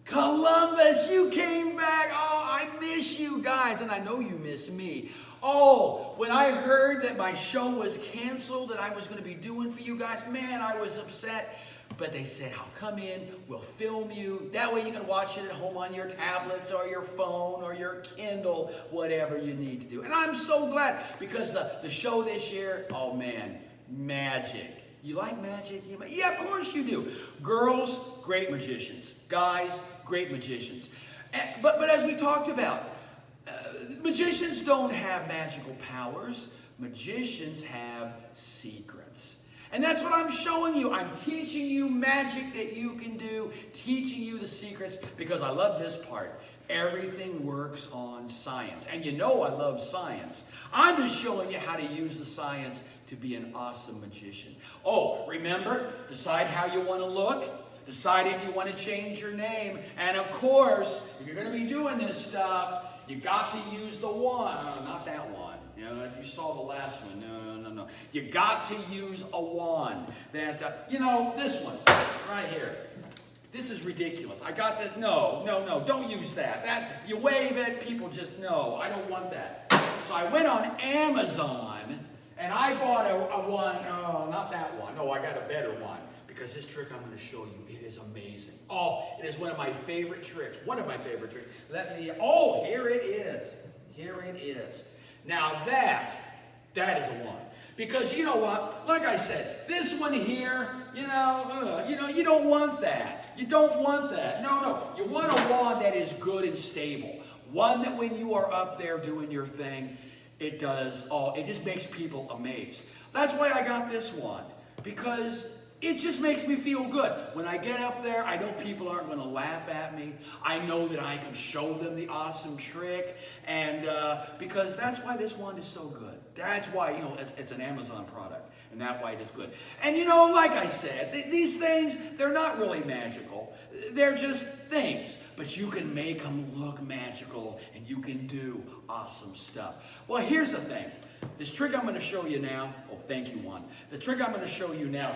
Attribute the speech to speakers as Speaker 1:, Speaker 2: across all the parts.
Speaker 1: Columbus, you came back. Oh, I miss you guys, and I know you miss me. Oh, when I heard that my show was canceled, that I was going to be doing for you guys, man, I was upset. But they said, I'll come in, we'll film you. That way you can watch it at home on your tablets or your phone or your Kindle, whatever you need to do. And I'm so glad, because the show this year, oh man, magic. You like magic? Yeah, of course you do. Girls, great magicians. Guys, great magicians. But as we talked about, magicians don't have magical powers. Magicians have secrets. And that's what I'm showing you. I'm teaching you magic that you can do, teaching you the secrets, because I love this part. Everything works on science. And you know I love science. I'm just showing you how to use the science to be an awesome magician. Oh, remember, decide how you want to look. Decide if you want to change your name. And of course, if you're going to be doing this stuff, you got to use the wand. Oh, not that one. You know, if you saw the last one, no. You got to use a wand. That, this one right here. This is ridiculous. I got this. No, don't use that. You wave it, people just, no, I don't want that. So I went on Amazon and I bought a one. Oh, not that one. No, I got a better one. Because this trick I'm going to show you, it is amazing. Oh, it is one of my favorite tricks. One of my favorite tricks. Here it is. Here it is. Now that is a wand. Because you know what? Like I said, this one here, you don't want that. You don't want that. No. You want a wand that is good and stable. One that when you are up there doing your thing, it just makes people amazed. That's why I got this wand. Because it just makes me feel good. When I get up there, I know people aren't going to laugh at me. I know that I can show them the awesome trick. And because that's why this wand is so good. That's why, it's an Amazon product. And that's why it is good. And like I said, these things, they're not really magical. They're just things. But you can make them look magical. And you can do awesome stuff. Well, here's the thing. This trick I'm going to show you now. Oh, thank you, Juan. The trick I'm going to show you now.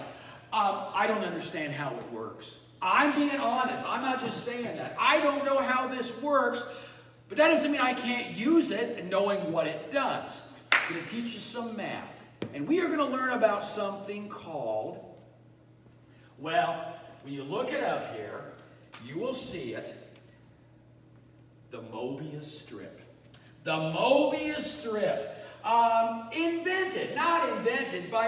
Speaker 1: I don't understand how it works. I'm being honest. I'm not just saying that. I don't know how this works, but that doesn't mean I can't use it and knowing what it does. I'm going to teach you some math. And we are going to learn about something called, when you look it up here, you will see it, the Mobius Strip. The Mobius Strip.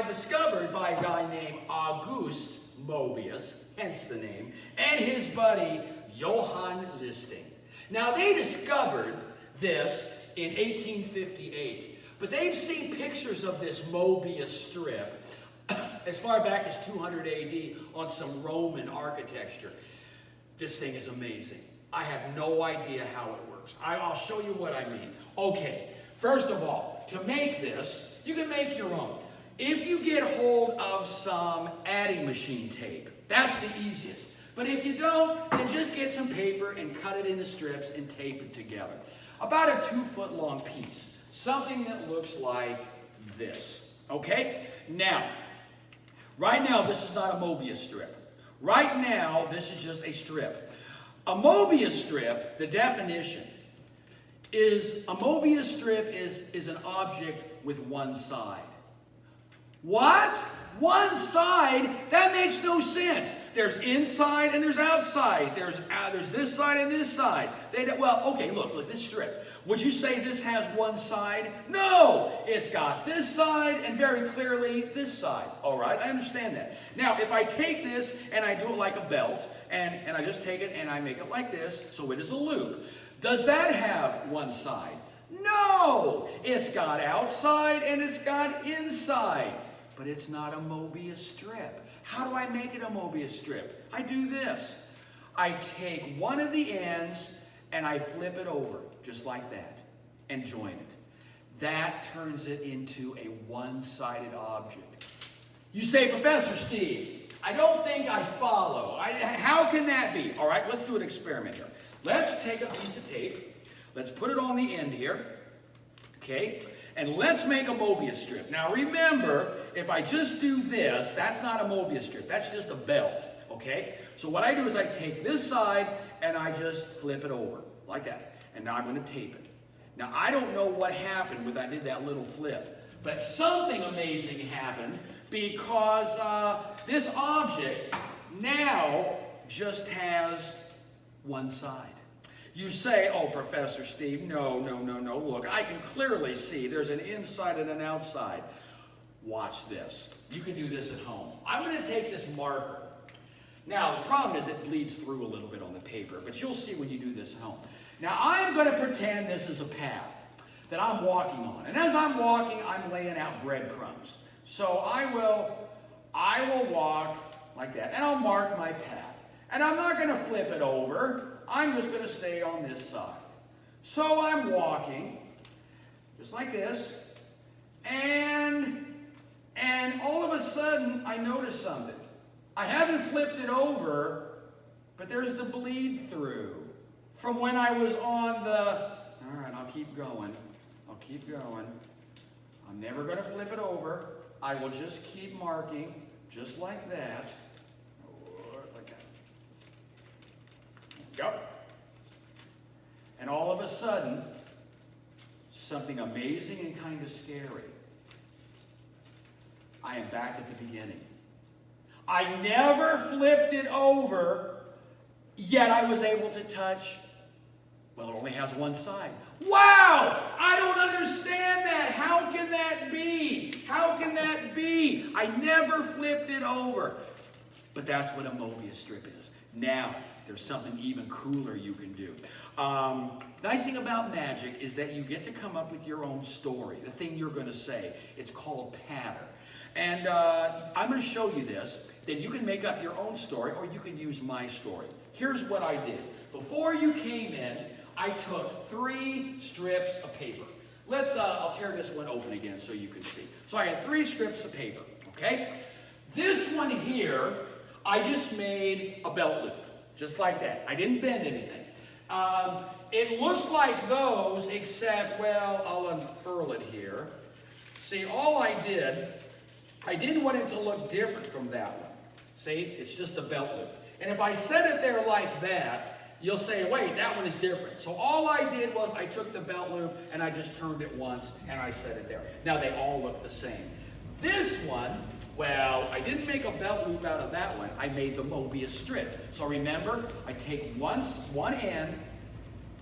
Speaker 1: Discovered by a guy named August Mobius, hence the name, and his buddy Johann Listing. Now they discovered this in 1858, but they've seen pictures of this Mobius Strip as far back as 200 AD on some Roman architecture. This thing is amazing. I have no idea how it works. I'll show you what I mean. Okay. First of all, to make this, you can make your own. If you get hold of some adding machine tape, that's the easiest. But if you don't, then just get some paper and cut it into strips and tape it together. About a 2-foot long piece. Something that looks like this. Okay? Now, right now, this is not a Mobius strip. Right now, this is just a strip. A Mobius strip, the definition, a Mobius strip is an object with one side. What? One side? That makes no sense. There's inside and there's outside. There's this side and this side. Okay, look, this strip. Would you say this has one side? No! It's got this side and very clearly this side. All right, I understand that. Now, if I take this and I do it like a belt, and I just take it and I make it like this, so it is a loop. Does that have one side? No! It's got outside and it's got inside. But it's not a Mobius strip. How do I make it a Mobius strip? I do this. I take one of the ends and I flip it over, just like that, and join it. That turns it into a one-sided object. You say, Professor Steve, I don't think I follow. How can that be? All right, let's do an experiment here. Let's take a piece of tape. Let's put it on the end here. Okay? And let's make a Mobius strip. Now remember, if I just do this, that's not a Mobius strip. That's just a belt. Okay? So what I do is I take this side and I just flip it over like that. And now I'm going to tape it. Now I don't know what happened when I did that little flip. But something amazing happened because this object now just has one side. You say, oh, Professor Steve, no. Look, I can clearly see there's an inside and an outside. Watch this. You can do this at home. I'm going to take this marker. Now, the problem is it bleeds through a little bit on the paper, but you'll see when you do this at home. Now, I'm going to pretend this is a path that I'm walking on. And as I'm walking, I'm laying out breadcrumbs. So I will walk like that, and I'll mark my path. And I'm not going to flip it over. I'm just going to stay on this side. So I'm walking, just like this, and all of a sudden, I notice something. I haven't flipped it over, but there's the bleed through from when I was on the, all right, I'll keep going. I'm never going to flip it over. I will just keep marking, just like that. Like that. Go. And all of a sudden, something amazing and kind of scary. I am back at the beginning. I never flipped it over, yet I was able to touch, well, it only has one side. Wow! I don't understand that. How can that be? How can that be? I never flipped it over. But that's what a Mobius strip is. Now, there's something even cooler you can do. Nice thing about magic is that you get to come up with your own story, the thing you're going to say. It's called patter. And I'm going to show you this. Then you can make up your own story, or you can use my story. Here's what I did. Before you came in, I took 3 strips of paper. I'll tear this one open again so you can see. So I had 3 strips of paper, okay? This one here, I just made a belt loop, just like that. I didn't bend anything. It looks like those, except, well, I'll unfurl it here. See, all I didn't want it to look different from that one. See, it's just a belt loop. And if I set it there like that, you'll say, wait, that one is different. So all I did was I took the belt loop and I just turned it once and I set it there. Now they all look the same. This one, well, I didn't make a belt loop out of that one. I made the Mobius strip. So remember, I take one end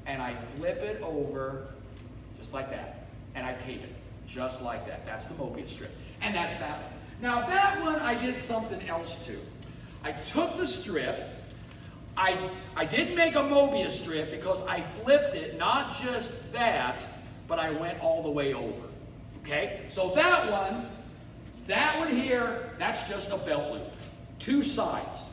Speaker 1: and I flip it over just like that. And I tape it just like that. That's the Mobius strip. And that's that one. Now that one I did something else to. I took the strip. I didn't make a Mobius strip because I flipped it, not just that, but I went all the way over. Okay? So that one here, that's just a belt loop. 2 sides.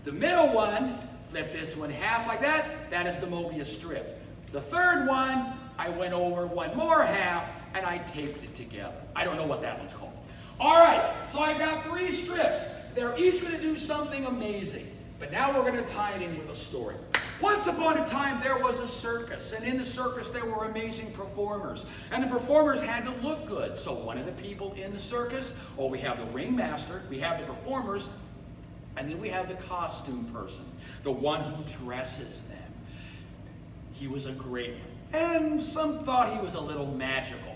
Speaker 1: The middle one, flip this one half like that, that is the Mobius strip. The third one, I went over one more half and I taped it together. I don't know what that one's called. All right, so I got 3 strips. They're each going to do something amazing. But now we're going to tie it in with a story. Once upon a time, there was a circus. And in the circus, there were amazing performers. And the performers had to look good. So one of the people in the circus, we have the ringmaster, we have the performers, and then we have the costume person, the one who dresses them. He was a great one. And some thought he was a little magical.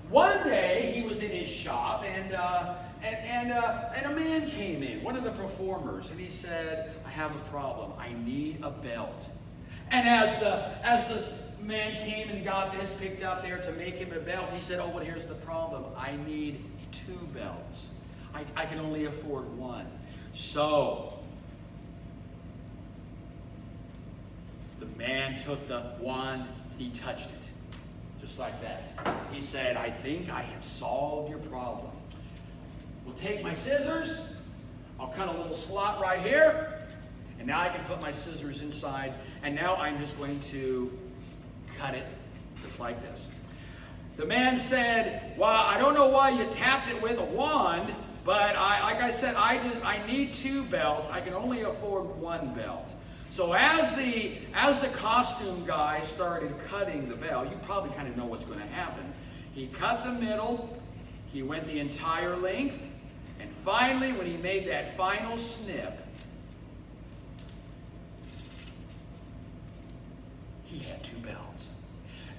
Speaker 1: One day, he was in his shop, and a man came in, one of the performers, and he said, I have a problem. I need a belt. And as the man came and got this picked up there to make him a belt, he said, oh, but here's the problem. I need 2 belts. I can only afford one. So the man took the wand, he touched it. Just like that. He said, I think I have solved your problem. We'll take my scissors. I'll cut a little slot right here. And now I can put my scissors inside. And now I'm just going to cut it just like this. The man said, well, I don't know why you tapped it with a wand, but like I said, I need 2 belts. I can only afford 1 belt. So as the costume guy started cutting the belt, you probably kind of know what's going to happen. He cut the middle, he went the entire length, and finally, when he made that final snip, he had 2 belts.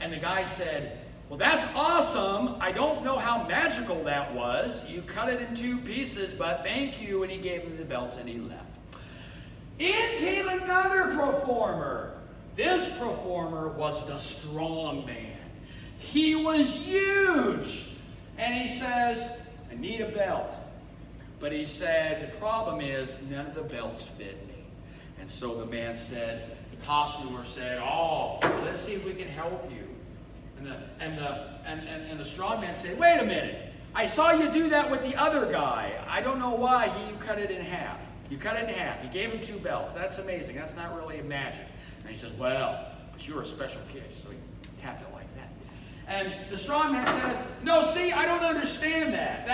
Speaker 1: And the guy said, well, that's awesome. I don't know how magical that was. You cut it in 2 pieces, but thank you. And he gave him the belts and he left. In came another performer. This performer was the strong man. He was huge. And he says, I need a belt. But he said, the problem is none of the belts fit me. And so the man said, the costumer said, oh, let's see if we can help you. And the strong man said, wait a minute. I saw you do that with the other guy. I don't know why you cut it in half. You cut it in half. You gave him 2 belts. That's amazing. That's not really magic. And he says, well, but you're a special case. So he tapped it like that. And the strong man says, no, see, I don't understand that.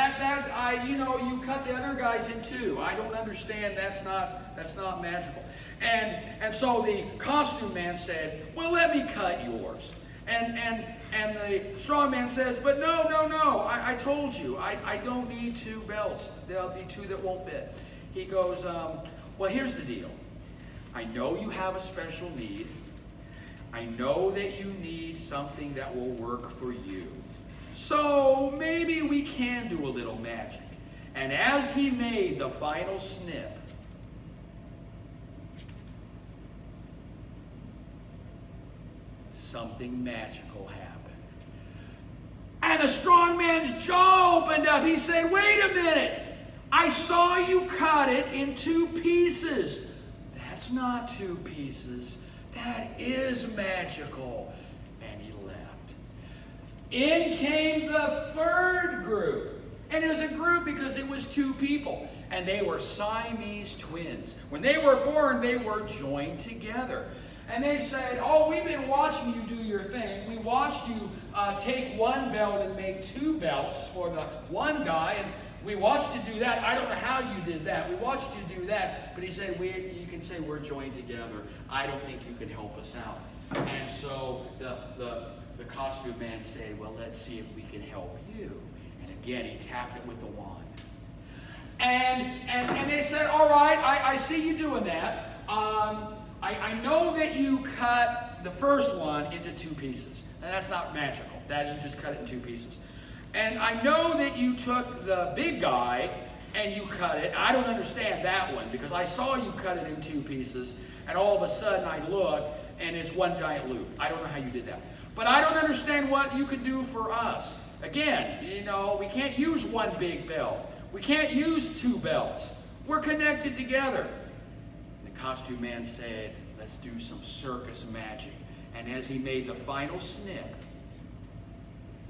Speaker 1: You cut the other guys in 2. I don't understand. That's not magical. And so the costume man said, well, let me cut yours. And the strong man says, but no, I told you, I don't need 2 belts. There'll be 2 that won't fit. He goes, well, here's the deal. I know you have a special need. I know that you need something that will work for you. So maybe we can do a little magic. And as he made the final snip, something magical happened. And the strong man's jaw opened up. He said, wait a minute. I saw you cut it in 2 pieces. That's not 2 pieces. That is magical. And he left. In came the 3rd group. And it was a group because it was 2 people. And they were Siamese twins. When they were born, they were joined together. And they said, oh, we've been watching you do your thing. We watched you take 1 belt and make 2 belts for the one guy. And we watched you do that. I don't know how you did that. We watched you do that. But he said, you can say we're joined together. I don't think you can help us out. And so the costume man said, well, let's see if we can help you. And again, he tapped it with the wand. And they said, all right, I see you doing that. I know that you cut the first one into 2 pieces. And that's not magical. That you just cut it in 2 pieces. And I know that you took the big guy and you cut it. I don't understand that one because I saw you cut it in 2 pieces. And all of a sudden I look and it's 1 giant loop. I don't know how you did that. But I don't understand what you could do for us. Again, we can't use 1 big belt. We can't use 2 belts. We're connected together. The costume man said, let's do some circus magic. And as he made the final snip,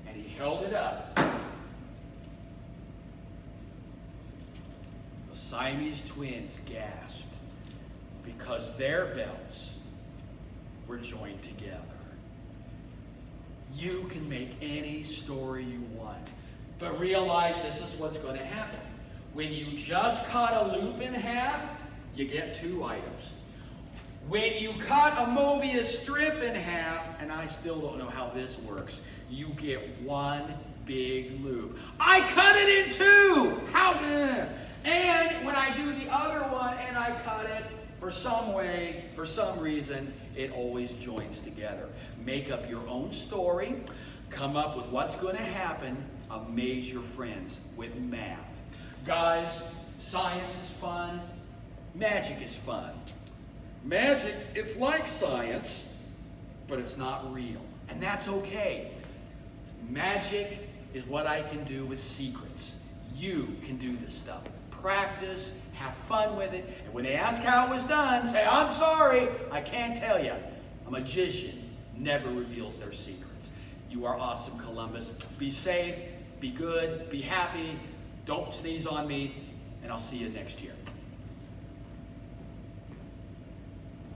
Speaker 1: and he held it up, the Siamese twins gasped because their belts were joined together. You can make any story you want, but realize this is what's going to happen. When you just cut a loop in half, you get 2 items. When you cut a Mobius strip in half, and I still don't know how this works, you get 1 big loop. I cut it in 2! How? And when I do the other one and I cut it, for some reason, it always joins together. Make up your own story, come up with what's going to happen, amaze your friends with math. Guys, science is fun, magic is fun. Magic, it's like science, but it's not real. And that's okay. Magic is what I can do with secrets. You can do this stuff. Practice, have fun with it, and when they ask how it was done, say, I'm sorry, I can't tell you. A magician never reveals their secrets. You are awesome, Columbus. Be safe, be good, be happy, don't sneeze on me, and I'll see you next year.